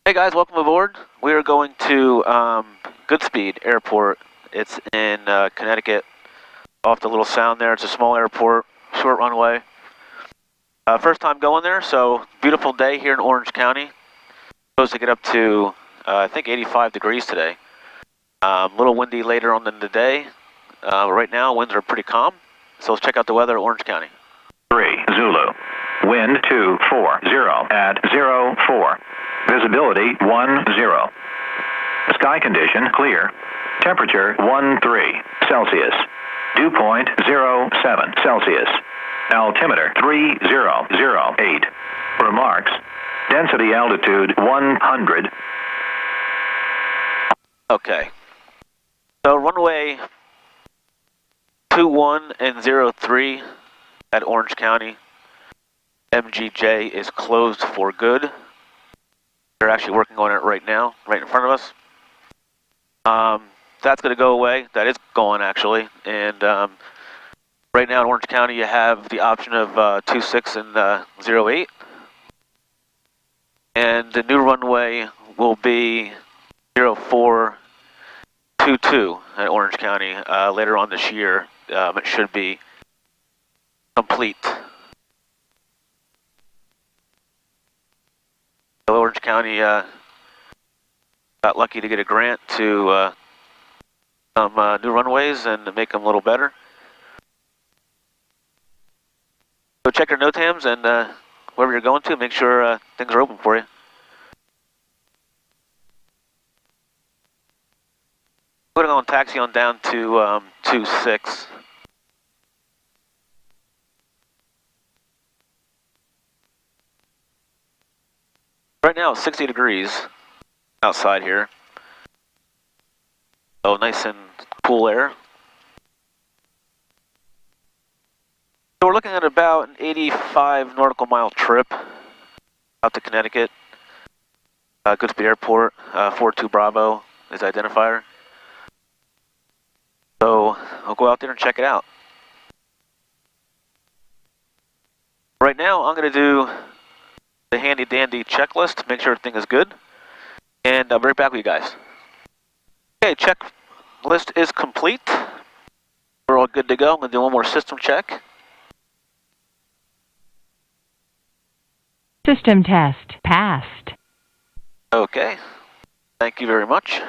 Hey guys, welcome aboard. We are going to Goodspeed Airport. It's in Connecticut, off the little sound there. It's a small airport, short runway. First time going there, so beautiful day here in Orange County. Supposed to get up to, I think 85 degrees today. A little windy later on in the day. Right now, winds are pretty calm. So let's check out the weather at Orange County. 3 Zulu. Wind 240 at 04. Visibility 10. Sky condition clear. Temperature 13 Celsius. Dew point 07 Celsius. Altimeter 3008. Remarks. Density altitude 100. Okay. So runway 21 and 03 at Orange County, MGJ is closed for good. They're actually working on it right now, right in front of us. That's going to go away. That is going actually. And right now in Orange County, you have the option of 26 and 08. And the new runway will be 0422 at Orange County later on this year. It should be complete. Orange County got lucky to get a grant to some new runways and to make them a little better. So check your NOTAMs and wherever you're going to, make sure things are open for you. We're going to go and taxi on down to 26. Right now it's 60 degrees outside here. So nice and cool air. So we're looking at about an 85 nautical mile trip out to Connecticut. Goodspeed Airport, 42 Bravo is the identifier. So I'll go out there and check it out. Right now I'm going to do the handy dandy checklist to make sure everything is good. And I'll be right back with you guys. Okay, checklist is complete. We're all good to go. I'm going to do one more system check. System test passed. Okay, thank you very much. All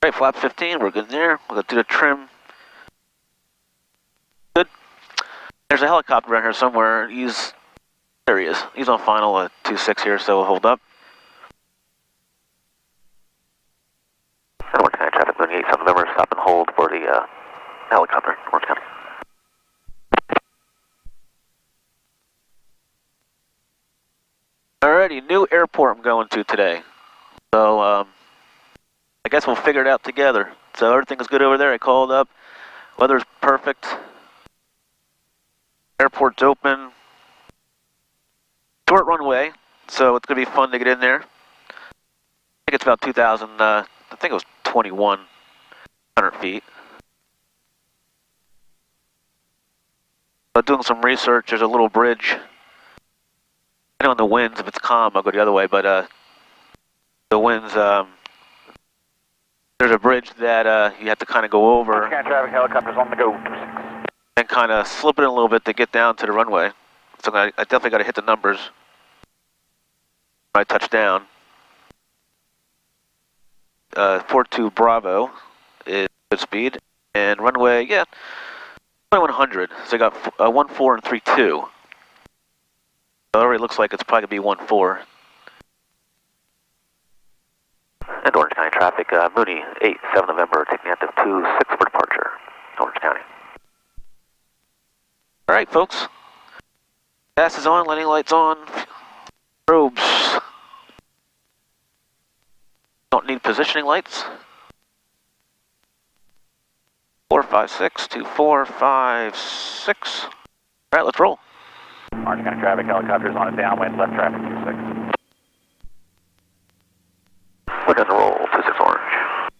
right, flap 15, we're good there. We'll go through the trim. Good. There's a helicopter around here somewhere. There he is. He's on final 26 here, so we'll hold up. Orange County traffic, Mooney 87 November, stop and hold for the helicopter, Orange County. Alrighty, new airport I'm going to today. So, I guess we'll figure it out together. So everything is good over there. I called up. Weather's perfect. Airport's open. Short runway, so it's going to be fun to get in there. I think it's about 2,000, I think it was 2,100 feet. But doing some research, there's a little bridge. I know in the winds, if it's calm, I'll go the other way, but the winds, there's a bridge that you have to kind of go over. Traffic helicopters on the go. And kind of slip it in a little bit to get down to the runway. So I definitely got to hit the numbers when I touch down. 42 Bravo is good speed. And runway, yeah, 2100. So I got 14 and 32. So it already looks like it's probably going to be 14. And Orange County traffic, Mooney 87 November, taking active 26 for departure, Orange County. All right, folks. Gas is on, landing lights on, probes. Don't need positioning lights. 4, 5, 6, 2, 4, 5, 6. All right, let's roll. Orange County traffic helicopters on a downwind, left traffic 26. We're gonna roll 26 Orange.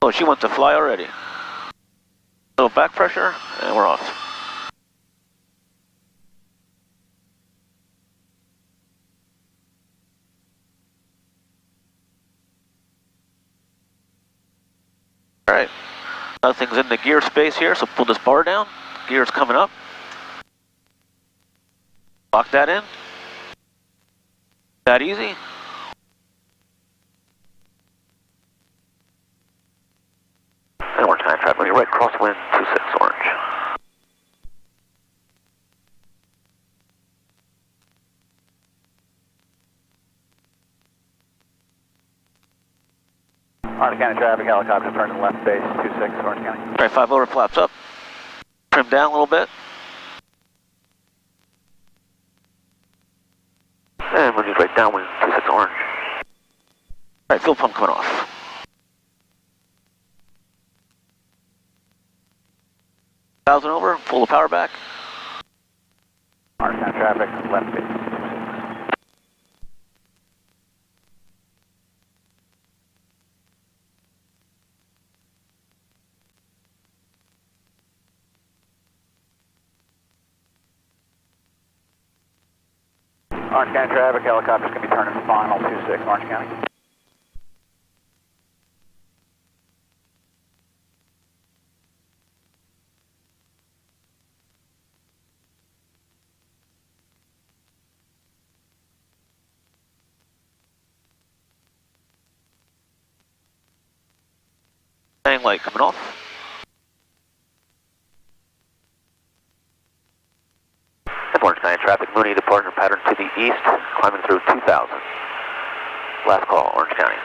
Oh, she wants to fly already. Little back pressure, and we're off. All right, nothing's in the gear space here, so pull this bar down. Gear's coming up. Lock that in. That easy. And orange 9 traffic, you're right, crosswind 26 orange. Orange County traffic, helicopter turning left base 26 Orange County. All right, 5 over, flaps up. Trim down a little bit. And we'll just right downwind 26 orange. All right, fuel pump coming off. Thousand over, pull the power back. Orange County traffic, left base 26. Orange County traffic, helicopter's going to be turning final 26 Orange County. Hang light coming off. Orange County traffic, Mooney departure pattern to the east, climbing through 2000. Last call, Orange County.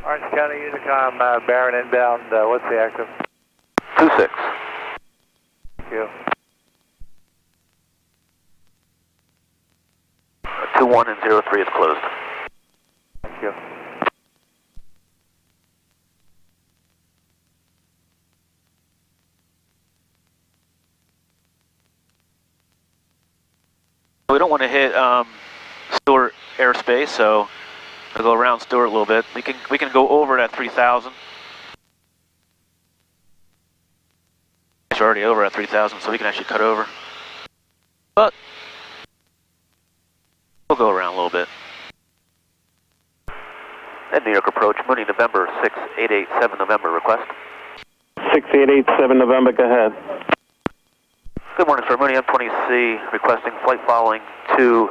Orange County Unicom, Barron inbound, what's the active? 26. Thank you. 21 and 03 is closed. Thank you. We don't want to hit Stewart airspace, so we'll go around Stewart a little bit. We can go over at 3000. It's already over at 3000, so we can actually cut over. But we'll go around a little bit. And New York approach, Mooney, November 6887 November request. 6887 November, go ahead. Good morning, sir. Mooney M20C requesting flight following to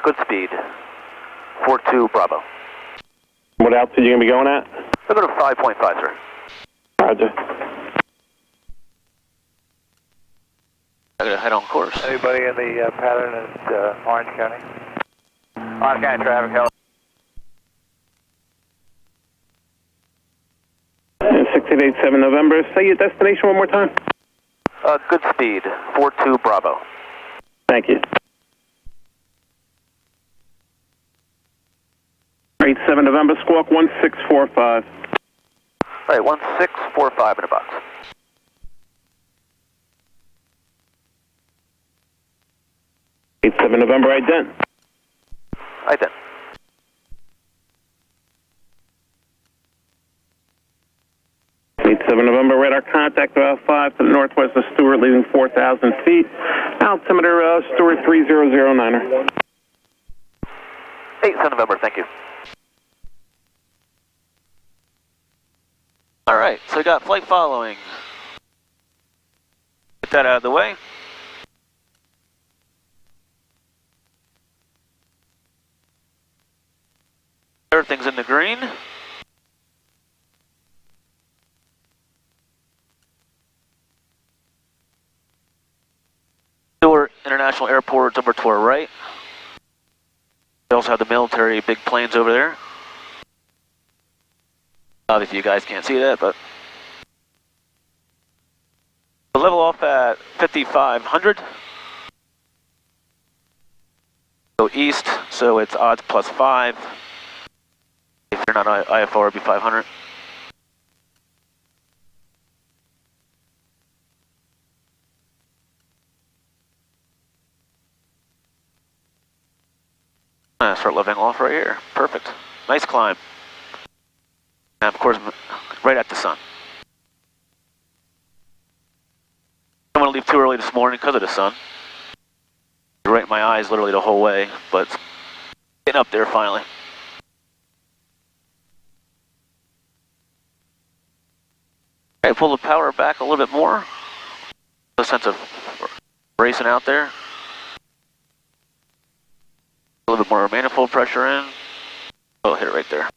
Goodspeed 42 Bravo. What altitude are you going to be going at? We'll go to 5.5, sir. Roger. I gotta head on course. Anybody in the pattern at Orange County? Orange County traffic, heli. 6887 November. Say your destination one more time. Goodspeed 42 Bravo. Thank you. 87 November, squawk 1645. All right, 1645 in a box. '87 November, ident. Ident. '87 November, radar contact about 5 to the northwest of Stewart, leaving 4,000 feet. Altimeter Stewart 3009er. 87 November, thank you. All right, so we got flight following. Get that out of the way. Everything's in the green. Stewart International Airport over to our right. We also have the military big planes over there. Obviously you guys can't see that, but we'll level off at 5,500. Go east, so it's odds +5. If you're not IFR, it'd be 500. Start leveling off right here. Perfect. Nice climb. And of course, right at the sun. I don't want to leave too early this morning because of the sun. Right in my eyes literally the whole way, but it's getting up there finally. Okay, pull the power back a little bit more. A sense of racing out there. A little bit more manifold pressure in. Oh, hit it right there.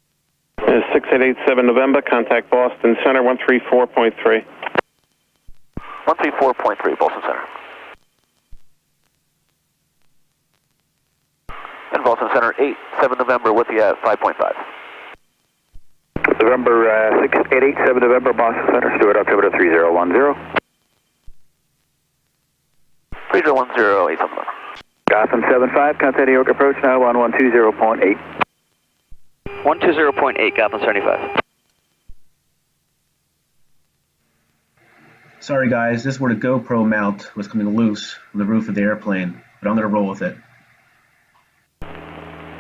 6887 November, contact Boston Center 134.3. 134.3, Boston Center. And Boston Center, 87 November with you at 5.5. November 6887 November, Boston Center, Stewart altimeter 3010. 3010, 87 November. Gotham 75, contact New York approach now 1120.8. 120.8, Gotham 75. Sorry guys, this is where the GoPro mount was coming loose on the roof of the airplane, but I'm going to roll with it.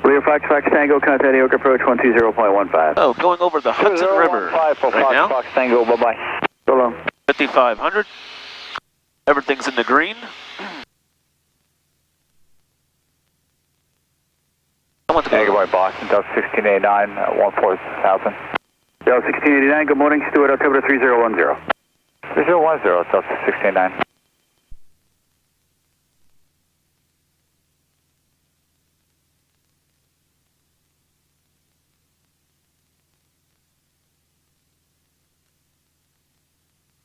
Rear Fox Tango, contact New York approach 120.15. Oh, going over the Hudson River for right now. Fox Tango, bye-bye. So long. 5,500. Everything's in the green. Tango by Boston, Delta 1689, 14,000. Delta 1689, good morning, Stewart altimeter 3010. 3010, Delta 1689.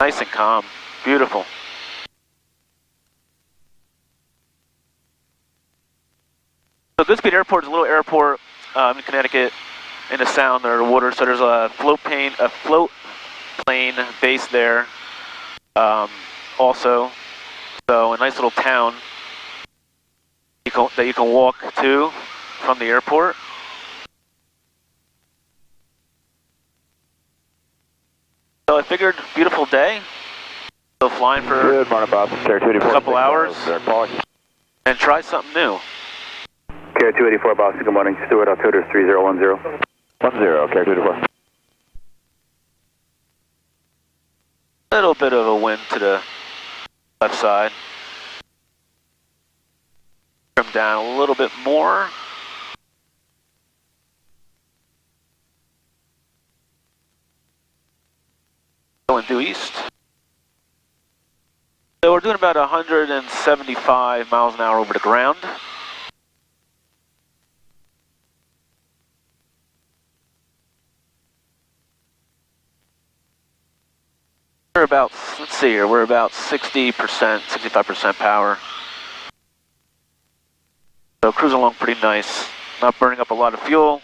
Nice and calm. Beautiful. So Goodspeed Airport is a little airport in Connecticut in the sound or the water. So there's a float plane base there also. So a nice little town that you can walk to from the airport. So I figured, beautiful day. So flying for a couple hours and try something new. Care 284 Boston, good morning, Stewart altimeter 3010. 10, Care 284. Little bit of a wind to the left side. Trim down a little bit more. Going due east. So we're doing about 175 miles an hour over the ground. We're about, let's see here, we're about 60%, 65% power. So cruising along pretty nice. Not burning up a lot of fuel.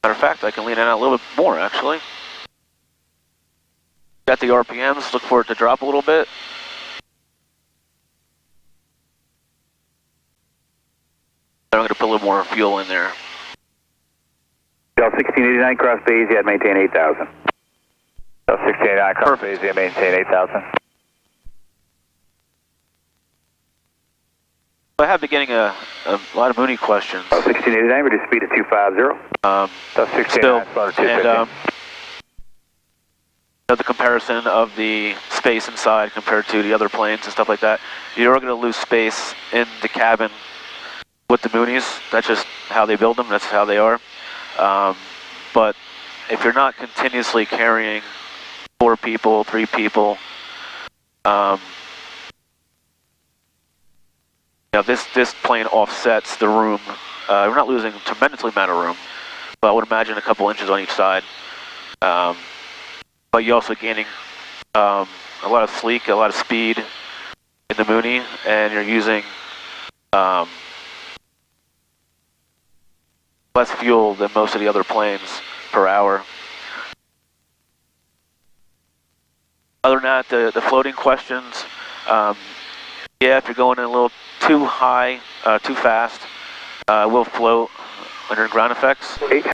Matter of fact, I can lean in a little bit more actually. Got the RPMs, look for it to drop a little bit. I'm going to put a little more fuel in there. Delta 1689, cross Bayesian, at maintain 8,000. Delta 1689, cross Bayesian, maintain 8,000. I have been getting a lot of Mooney questions. Delta 1689, reduce speed to 250. Delta 1689, the comparison of the space inside compared to the other planes and stuff like that. You're going to lose space in the cabin with the Moonies. That's just how they build them. That's how they are. But if you're not continuously carrying 4 people, 3 people, this plane offsets the room. We're not losing a tremendous amount of room, but I would imagine a couple inches on each side. But you're also gaining a lot of sleek, a lot of speed in the Mooney, and you're using less fuel than most of the other planes per hour. Other than that, the floating questions, yeah, if you're going in a little too high, too fast, will float under ground effects. 8.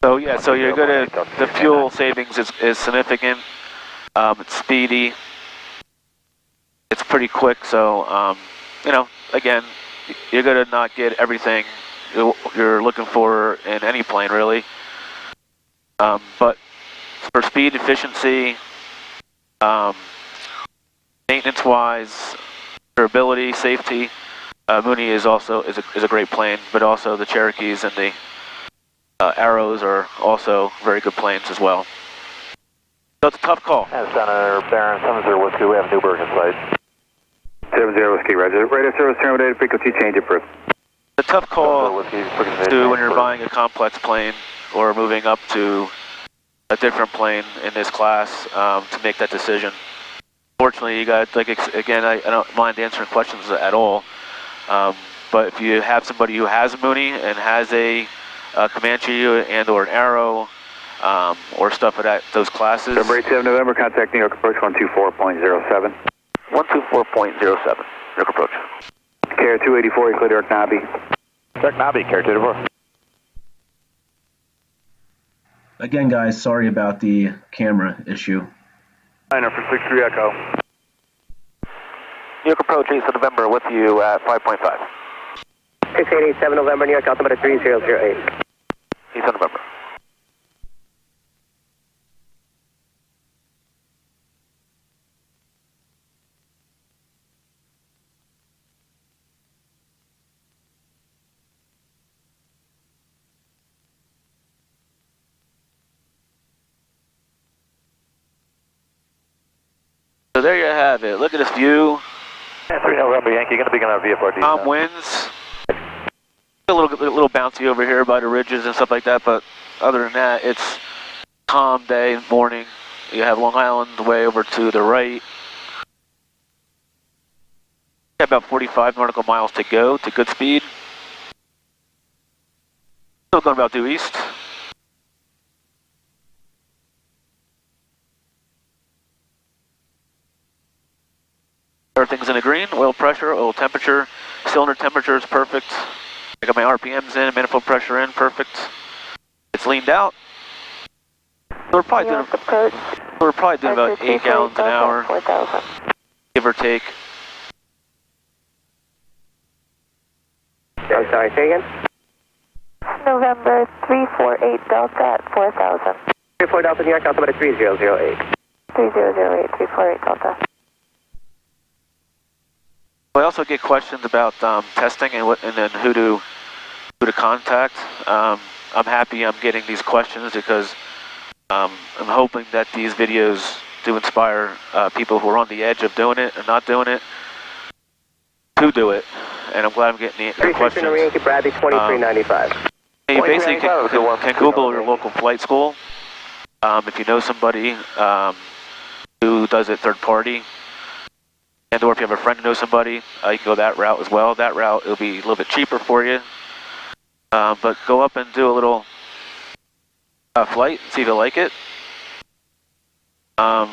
So yeah, so you're good at the fuel savings is significant. It's speedy. It's pretty quick. So you know, again, you're gonna not get everything you're looking for in any plane, really. But for speed, efficiency, maintenance-wise, durability, safety, Mooney is also is a great plane. But also the Cherokees and the Arrows are also very good planes as well. So it's a tough call. And Center, Baron 70 Whiskey, we have Newburgh in sight. 70 Whiskey, Roger. Radio service terminated, frequency change approved. It's a tough call to when you're buying a complex plane or moving up to a different plane in this class to make that decision. Fortunately, you got, like, again, I don't mind answering questions at all, but if you have somebody who has a Mooney and has a Comanche and or an Arrow or stuff of those classes. Number 87 November, contact New York approach 124.07. 124.07, New York approach. KR 284, you clear Dirk Nobby. Dirk Nobby, KR 284. Again, guys, sorry about the camera issue. 9 for 63 Echo. New York approach, 8th of November, with you at 5.5. 6887 November, New York, altimeter 3008. 8th of November. So there you have it. Look at this view. 3 November, Yankee, going to begin our VFRD. Calm winds. A little bouncy over here by the ridges and stuff like that, but other than that, it's calm day, morning. You have Long Island way over to the right. Got about 45 nautical miles to go to Goodspeed. Still going about due east. Everything's in the green. Oil pressure, oil temperature, cylinder temperature is perfect. I got my RPMs in, manifold pressure in, perfect. It's leaned out. So we're probably doing about 8 gallons an hour, give or take. I'm sorry, say again? November 348 Delta at 4000. 34 Delta, New York, altimeter 3008. 3008, 348 Delta. I also get questions about testing and then who to contact. I'm happy I'm getting these questions because I'm hoping that these videos do inspire people who are on the edge of doing it and not doing it to do it. And I'm glad I'm getting the questions. Yankee Bradley 2395. You basically can Google your local flight school. If you know somebody who does it third party, and or if you have a friend who knows somebody, you can go that route as well. That route, it'll be a little bit cheaper for you. But go up and do a little flight, see if you like it. I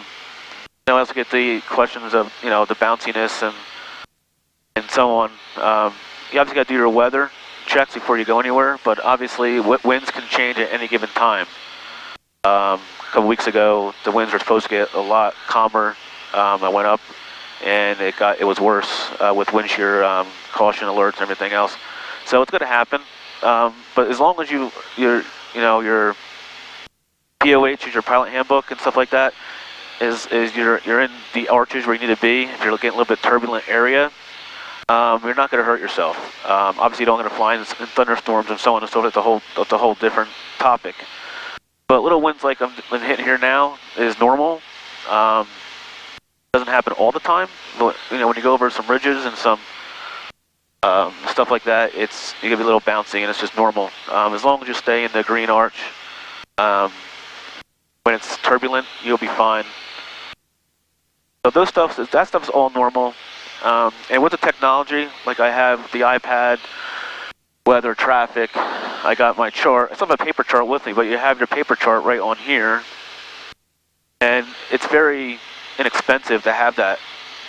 also get the questions of, you know, the bounciness and so on. You obviously got to do your weather checks before you go anywhere, but obviously winds can change at any given time. A couple weeks ago, the winds were supposed to get a lot calmer. I went up, and it was worse with wind shear caution alerts and everything else. So it's going to happen. But as long as your POH is your pilot handbook and stuff like that, is you're in the arches where you need to be. If you're looking at a little bit turbulent area, you're not going to hurt yourself. Obviously, you don't want to fly in thunderstorms and so on and so forth. That's a whole different topic. But little winds like I'm hitting here now is normal. Doesn't happen all the time. But, you know, when you go over some ridges and some stuff like that, you can be a little bouncy, and it's just normal. As long as you stay in the green arch, when it's turbulent, you'll be fine. So that stuff's all normal. And with the technology, like I have the iPad, weather, traffic, I got my chart. I still have a paper chart with me, but you have your paper chart right on here. And it's very inexpensive to have that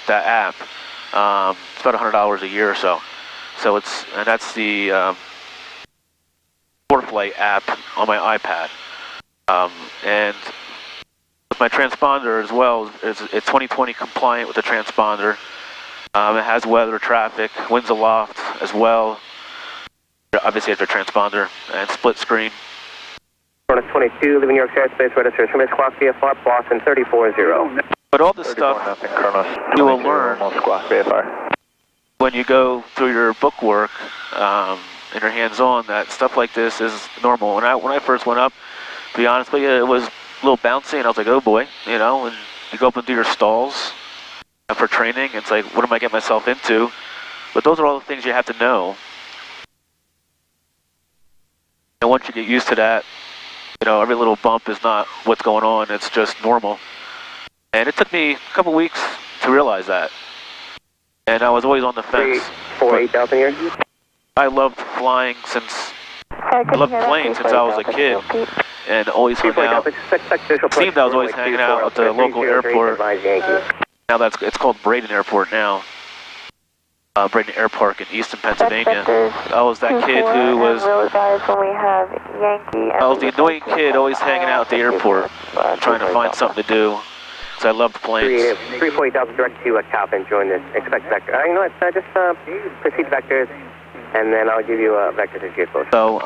app. It's about $100 a year or so. So that's the ForeFlight app on my iPad. And with my transponder as well, it's 2020 compliant with the transponder. It has weather, traffic, winds aloft as well. Obviously, it's a transponder and split screen. 22, leaving New York airspace, register Miss Squawk VFR, Boston 340. But all this stuff you will learn when you go through your book work and your hands-on. That stuff like this is normal. When I first went up, to be honest with you, it was a little bouncy, and I was like, oh boy, you know. And you go up and do your stalls for training. It's like, what am I getting myself into? But those are all the things you have to know. And once you get used to that, you know, every little bump is not what's going on. It's just normal. And it took me a couple weeks to realize that. And I was always on the fence. 348,000 here. I loved flying since, I loved planes since I was a kid. And always hung out. Seemed I was always hanging out at the local airport. Now it's called Braden Airport now. Braden Air Park in Easton, Pennsylvania. I was that kid who was, I was the annoying kid always hanging out at the airport, trying to find something to do, because I loved planes. 340,000 direct to Calvin, join this, expect vector. You know what, just proceed vectors, and then I'll give you vectors as you close. So,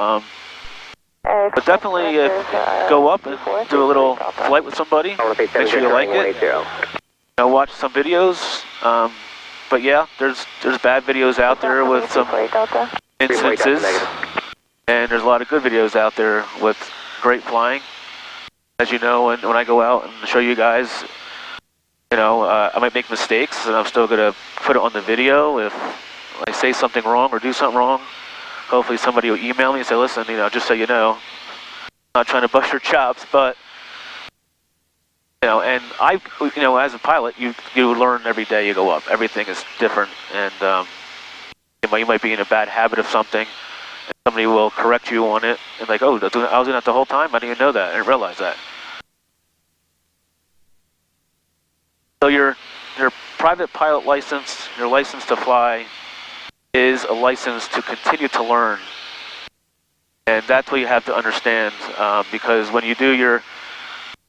but definitely go up and do a little flight with somebody, make sure you like it. You know, watch some videos. But yeah, there's bad videos out there with some instances, and there's a lot of good videos out there with great flying. As you know, when I go out and show you guys, you know, I might make mistakes, and I'm still going to put it on the video. If I say something wrong or do something wrong, hopefully somebody will email me and say, listen, you know, just so you know, I'm not trying to bust your chops, but you know, and you know, as a pilot, you learn every day you go up. Everything is different, and you might be in a bad habit of something, and somebody will correct you on it, and like, oh, I was doing that the whole time? I didn't even know that. I didn't realize that. So your private pilot license, your license to fly, is a license to continue to learn, and that's what you have to understand, because when you do your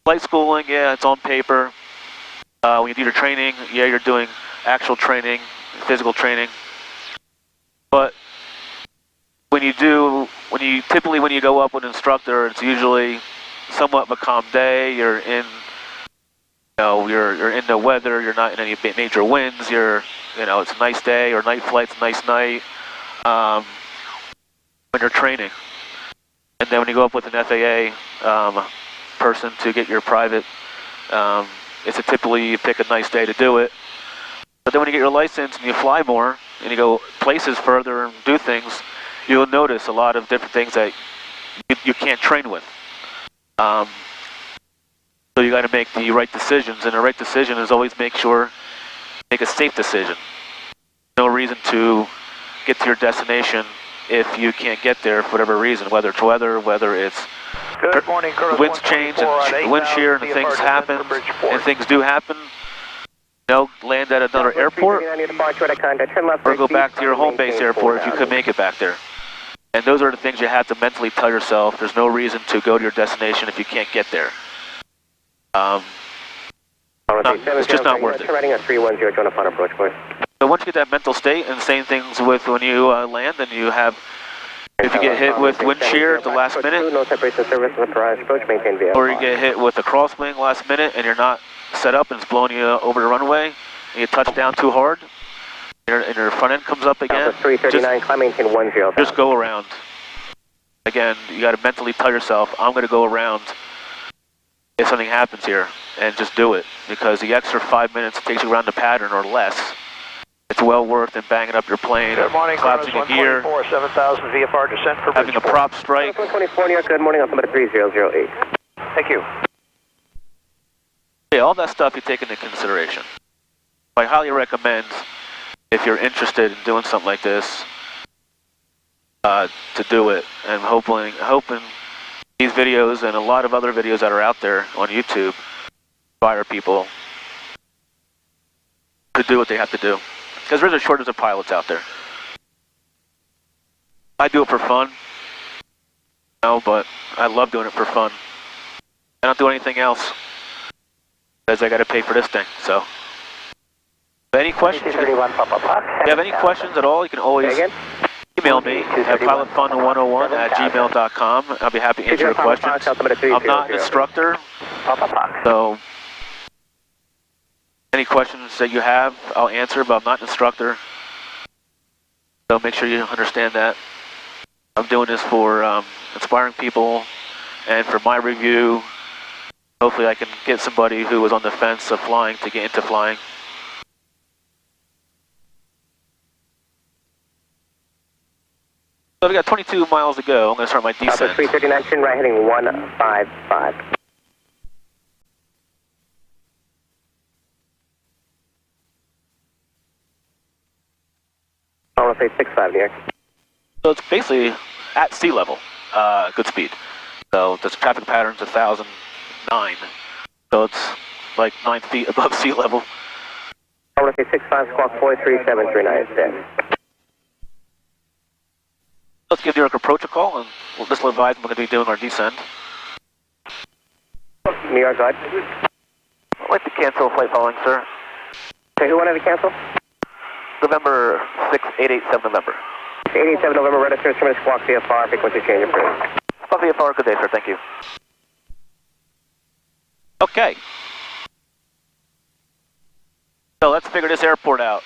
flight schooling, yeah, it's on paper. When you do your training, yeah, you're doing actual training, physical training. But when you typically when you go up with an instructor, it's usually somewhat of a calm day. You're in, you know, you're in the weather. You're not in any major winds. You know, it's a nice day, or night flight's a nice night. When you're training, and then when you go up with an FAA person to get your private, it's typically you pick a nice day to do it. But then when you get your license and you fly more and you go places further and do things, you'll notice a lot of different things that you can't train with. So you got to make the right decisions, and the right decision is always make a safe decision. No reason to get to your destination if you can't get there for whatever reason, whether it's weather, whether it's Good morning, winds change and wind shear, and things happen, and things do happen. You know, land at another airport, or go back to your home base airport if you could make it back there. And those are the things you have to mentally tell yourself. There's no reason to go to your destination if you can't get there. It's just not worth it. So once you get that mental state, and same things with when you land, and you have, if you get hit with wind shear at the last minute, or you get hit with a crosswind last minute and you're not set up and it's blowing you over the runway, and you touch down too hard, and your front end comes up again, just go around. Again, you got to mentally tell yourself, I'm going to go around if something happens here, and just do it, because the extra 5 minutes it takes you around the pattern or less, it's well worth it banging up your plane, collapsing a gear, 7,000 VFR descent for having a prop strike. 124 New York, good morning, altimeter 3008. Thank you. Yeah, all that stuff you take into consideration. I highly recommend, if you're interested in doing something like this, to do it, and hoping these videos and a lot of other videos that are out there on YouTube inspire people to do what they have to do. Because there's a shortage of pilots out there. I do it for fun. No, but I love doing it for fun. I don't do anything else because I got to pay for this thing. So, any questions? If you have any questions at all, you can always email me at pilotfun101@gmail.com. I'll be happy to answer your questions. I'm not an instructor, so any questions that you have, I'll answer, but I'm not an instructor. So make sure you understand that. I'm doing this for inspiring people and for my review. Hopefully I can get somebody who was on the fence of flying to get into flying. So we got 22 miles to go. I'm going to start my descent. Alpha 339, turn right heading 155. I want to say 65 near. So it's basically at sea level, Goodspeed. So the traffic pattern's 1,009. So it's like 9 feet above sea level. I want to say 65, squawk 43739 instead. Let's give New York approach a call, and this will advise we're going to be doing our descent. New York, go ahead. I'd like to cancel flight following, sir. Okay, who wanted to cancel? November 6887 November. 87 November, register instrument squawk VFR, frequency change approved. Squawk VFR, good day, sir, thank you. Okay. So let's figure this airport out.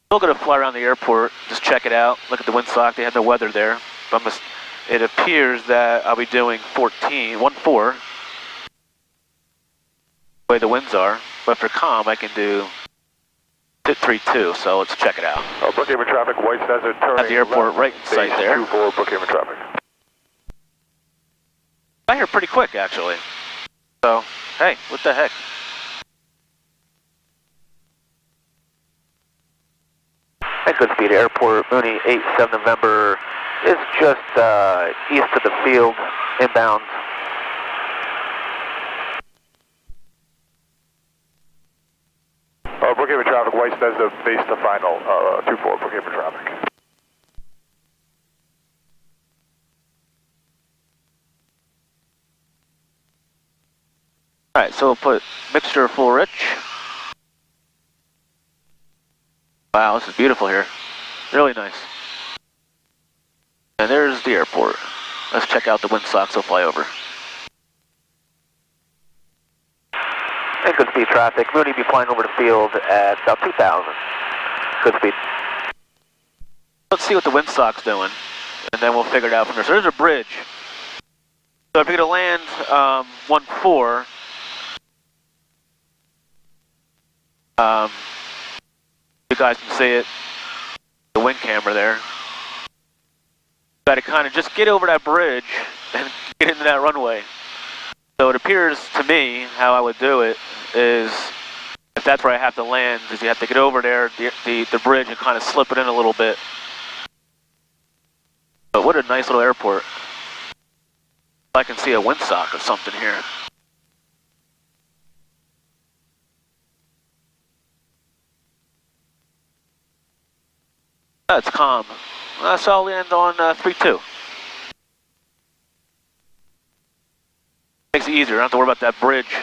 Still going to fly around the airport, just check it out, look at the windsock, they have the weather there. It appears that I'll be doing 14, 1-4, the way the winds are, but for calm I can do 3-2, so let's check it out. Brookhaven traffic, White Desert turning. At the airport, right in sight there. 24 Brookhaven traffic. Got here pretty quick, actually. So, hey, what the heck? At Goodspeed Airport, Mooney 87 November is just east of the field, inbound. Brookhaven traffic, White Desert base to final, 24 Brookhaven traffic. Alright, so we'll put mixture full rich. Wow, this is beautiful here. Really nice. And there's the airport. Let's check out the windsocks we'll fly over. And Goodspeed traffic. Mooney be flying over the field at about 2,000. Goodspeed. Let's see what the windsock's doing, and then we'll figure it out from there. So there's a bridge. So if you're going to land 1-4, you guys can see it, the wind camera there. You got to kind of just get over that bridge and get into that runway. So it appears to me how I would do it is, if that's where I have to land, is you have to get over there, the bridge, and kind of slip it in a little bit. But what a nice little airport. I can see a windsock or something here. It's calm. So I'll land on 3-2. Makes it easier, I don't have to worry about that bridge.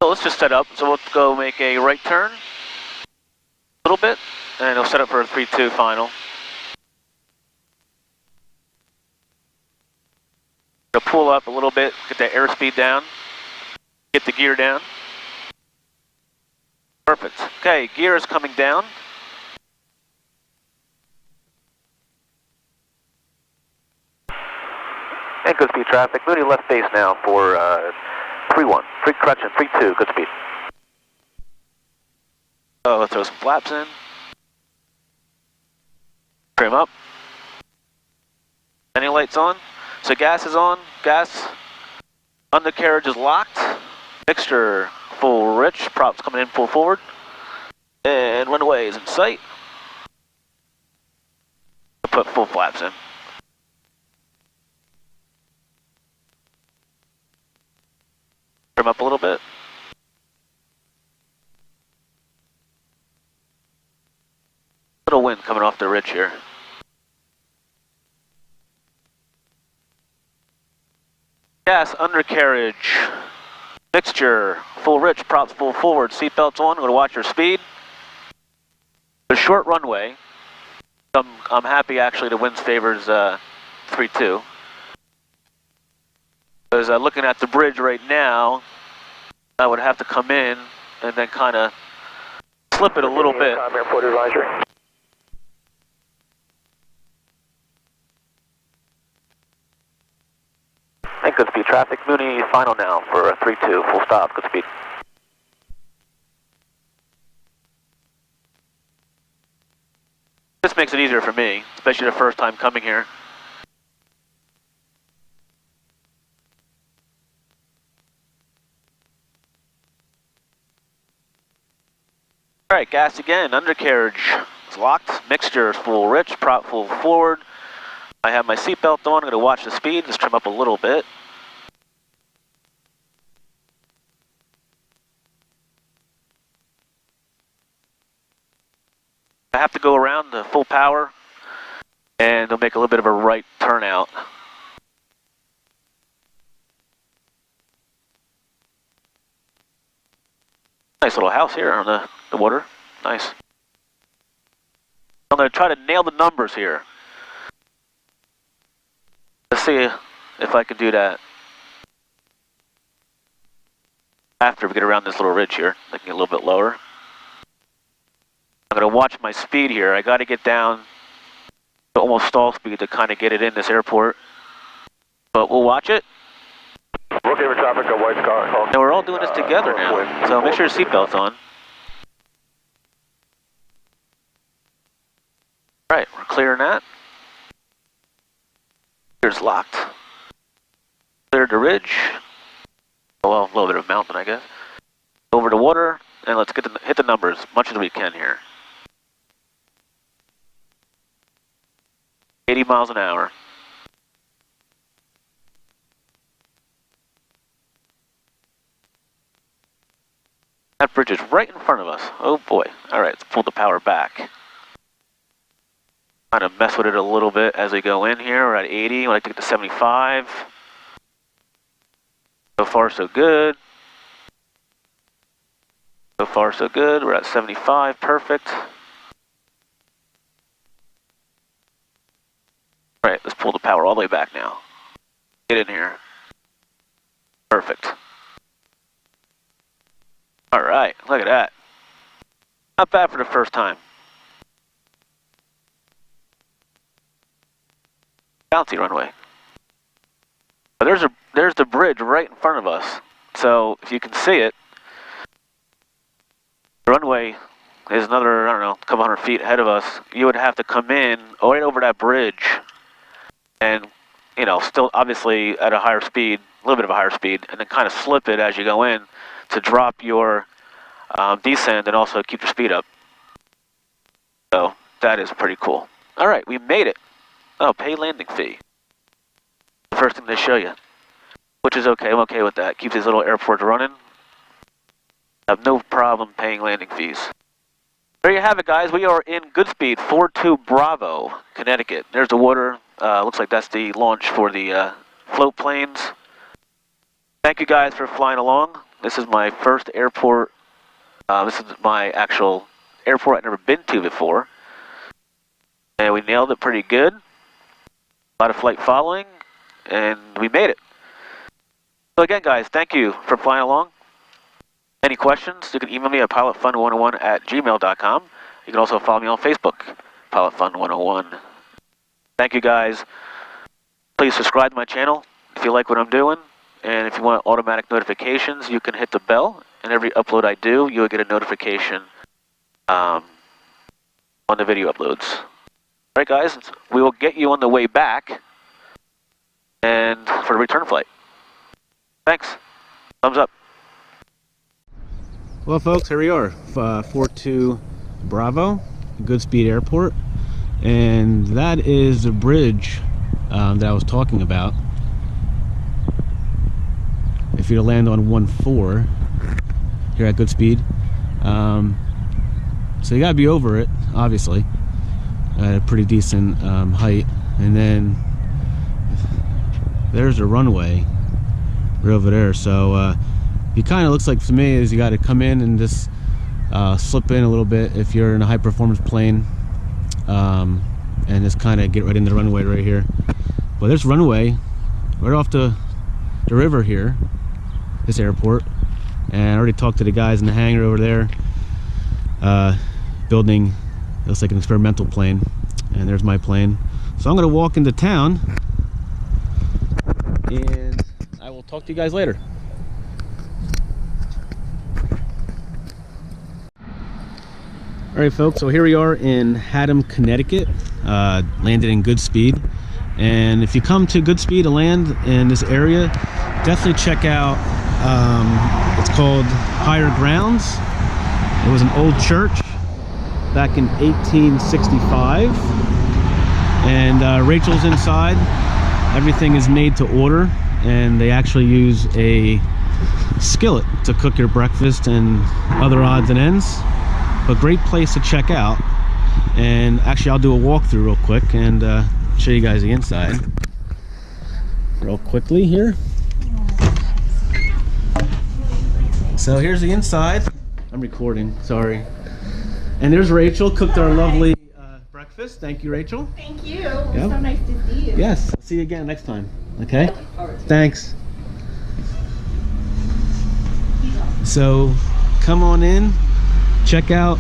So let's just set up. So we'll go make a right turn, a little bit, and it'll set up for a 3-2 final. We'll pull up a little bit, get that airspeed down, get the gear down. Perfect. Okay, gear is coming down. And Goodspeed traffic, Mooney left base now for 3-1, correction, 3-2, Goodspeed. So let's throw some flaps in. Trim up. Any lights on? So gas is on, gas, undercarriage is locked, mixture full rich, props coming in full forward, and runway is in sight. I'll put full flaps in. Trim up a little bit. Little wind coming off the ridge here. Gas, undercarriage, mixture, full rich, props full forward, seatbelts on, going to watch your speed. The short runway, I'm happy actually the winds favors 3-2. Because looking at the bridge right now, I would have to come in and then kind of slip it a little bit. Airport advisory. And Goodspeed traffic, Mooney final now for 3-2, full stop, Goodspeed. This makes it easier for me, especially the first time coming here. Alright, gas again, undercarriage is locked, mixture is full rich, prop full forward. I have my seatbelt on, I'm going to watch the speed, just trim up a little bit. I have to go around the full power and it'll make a little bit of a right turnout. Nice little house here on the water. Nice. I'm going to try to nail the numbers here. Let's see if I can do that after we get around this little ridge here. I can get a little bit lower. I'm going to watch my speed here. I got to get down to almost stall speed to kind of get it in this airport. But we'll watch it. Okay, for traffic, a white car. And we're all doing this together now. So make sure your seatbelt's on. Alright, we're clearing that. Here's locked. Cleared the ridge. Well, a little bit of mountain, I guess. Over the water, and let's hit the numbers as much as we can here. 80 miles an hour. That bridge is right in front of us. Oh boy. Alright, let's pull the power back. Kind of mess with it a little bit as we go in here. We're at 80. I'd like to get to 75. So far, so good. So far, so good. We're at 75. Perfect. Alright, let's pull the power all the way back now. Get in here. Perfect. Alright, look at that. Not bad for the first time. Bouncy runway. But there's the bridge right in front of us. So if you can see it, the runway is another, I don't know, a couple hundred feet ahead of us. You would have to come in right over that bridge and, you know, still obviously at a higher speed, a little bit of a higher speed, and then kind of slip it as you go in to drop your descent and also keep your speed up. So that is pretty cool. All right, we made it. Oh, pay landing fee. The first thing they show you, which is okay. I'm okay with that. Keeps these little airports running. I have no problem paying landing fees. There you have it, guys. We are in Goodspeed 42 Bravo, Connecticut. There's the water. Looks like that's the launch for the float planes. Thank you guys for flying along. This is my first airport. This is my actual airport I've never been to before. And we nailed it pretty good. A lot of flight following, and we made it. So again, guys, thank you for flying along. Any questions, you can email me at pilotfun101@gmail.com. You can also follow me on Facebook, pilotfun101. Thank you, guys. Please subscribe to my channel if you like what I'm doing. And if you want automatic notifications, you can hit the bell. And every upload I do, you'll get a notification on the video uploads. All right, guys, we will get you on the way back and for the return flight. Thanks. Thumbs up. Well, folks, here we are, 42 Bravo, Goodspeed Airport, and that is the bridge that I was talking about. If you're to land on 14 here at Goodspeed, so you gotta be over it, obviously, at a pretty decent height, and then there's a runway right over there. So it kind of looks like to me is you got to come in and just slip in a little bit if you're in a high performance plane, and just kind of get right into the runway right here. But there's runway right off the river here, this airport. And I already talked to the guys in the hangar over there, building, it looks like an experimental plane. And there's my plane. So I'm going to walk into town, and I will talk to you guys later. Alright folks, so here we are in Haddam, Connecticut, landed in Goodspeed. And if you come to Goodspeed to land in this area, definitely check out, it's called Higher Grounds. It was an old church back in 1865. And Rachel's inside. Everything is made to order, and they actually use a skillet to cook your breakfast and other odds and ends. But great place to check out. And actually I'll do a walkthrough real quick and show you guys the inside real quickly here. So here's the inside. I'm recording, sorry. And there's Rachel, cooked our lovely breakfast. Thank you, Rachel. Thank you. Yep. So nice to see you. Yes, I'll see you again next time. Okay? Thanks. So come on in, check out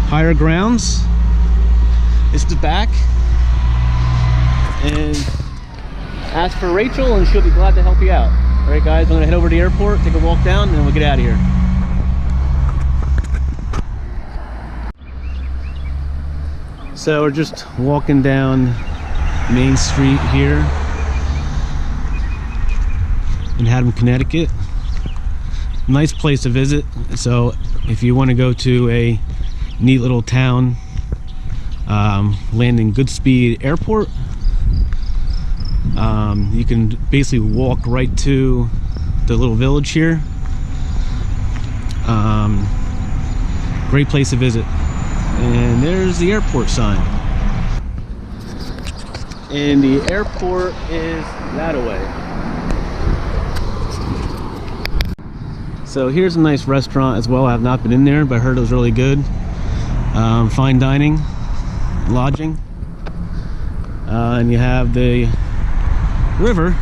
Higher Grounds. It's the back. And ask for Rachel and she'll be glad to help you out. All right, guys, I'm gonna head over to the airport, take a walk down, and then we'll get out of here. So we're just walking down Main Street here in Haddam, Connecticut. Nice place to visit. So if you want to go to a neat little town, land in Goodspeed Airport, you can basically walk right to the little village here. Great place to visit. And there's the airport sign. And the airport is that away. So here's a nice restaurant as well. I have not been in there, but I heard it was really good. Fine dining, lodging. And you have the river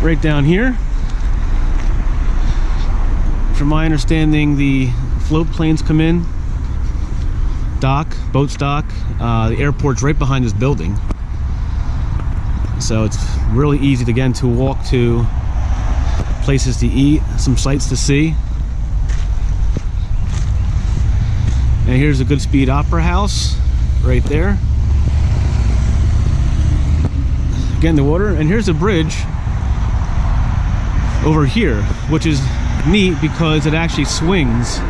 right down here. From my understanding, the float planes come in, boat dock. The airport's right behind this building, so it's really easy to get into, walk to places to eat, some sights to see. And here's the Goodspeed Opera House right there. Again, the water, and here's a bridge over here, which is neat because it actually swings.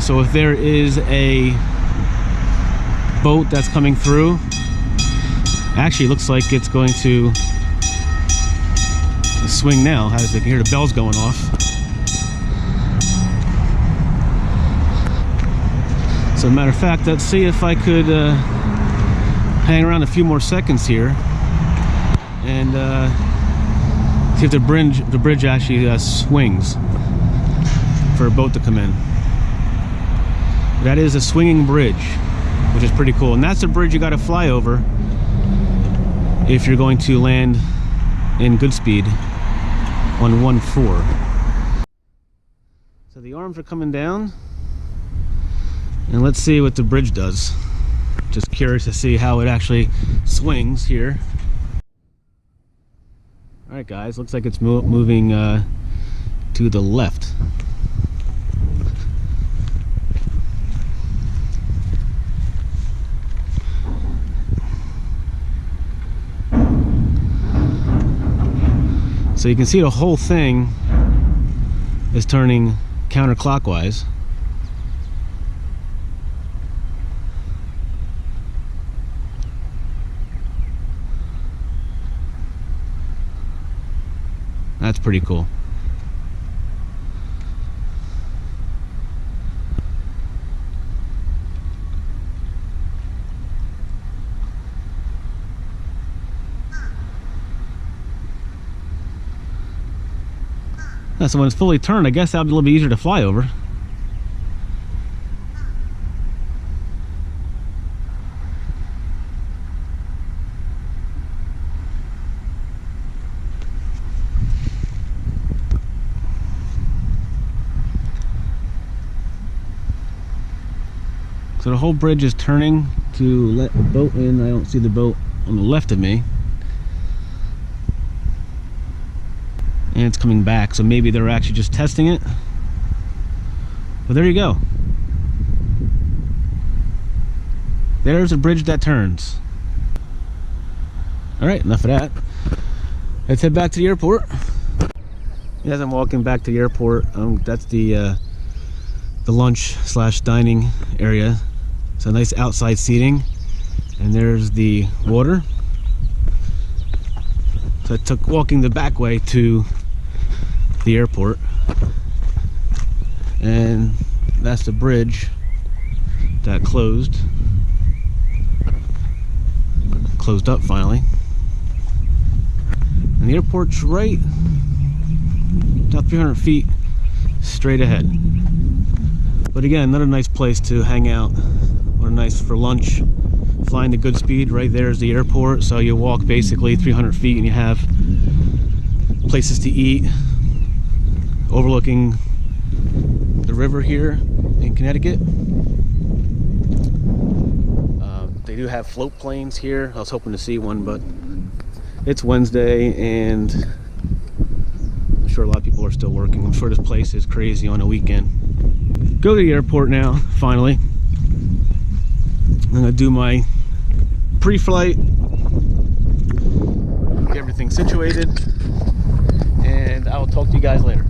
So if there is a boat that's coming through, actually looks like it's going to swing now. As you can hear the bells going off. So matter of fact, let's see if I could hang around a few more seconds here and see if the bridge actually swings for a boat to come in. That is a swinging bridge, which is pretty cool. And that's the bridge you got to fly over if you're going to land in Goodspeed on 1-4. So the arms are coming down, and let's see what the bridge does. Just curious to see how it actually swings here. All right, guys, looks like it's moving to the left. So you can see the whole thing is turning counterclockwise. That's pretty cool. So when it's fully turned, I guess that'll be a little bit easier to fly over. So the whole bridge is turning to let the boat in. I don't see the boat on the left of me. And it's coming back, so maybe they're actually just testing it. But there you go. There's a bridge that turns. All right, enough of that. Let's head back to the airport. As I'm walking back to the airport, that's the lunch / dining area. So nice outside seating, and there's the water. So I took walking the back way to the airport, and that's the bridge that closed up finally. And the airport's right about 300 feet straight ahead. But again, another nice place to hang out, or nice for lunch. Flying to Goodspeed, right there is the airport, so you walk basically 300 feet and you have places to eat overlooking the river here in Connecticut. They do have float planes here. I was hoping to see one, but it's Wednesday and I'm sure a lot of people are still working. I'm sure this place is crazy on a weekend. Go to the airport now, finally. I'm gonna do my pre-flight, get everything situated, and I will talk to you guys later.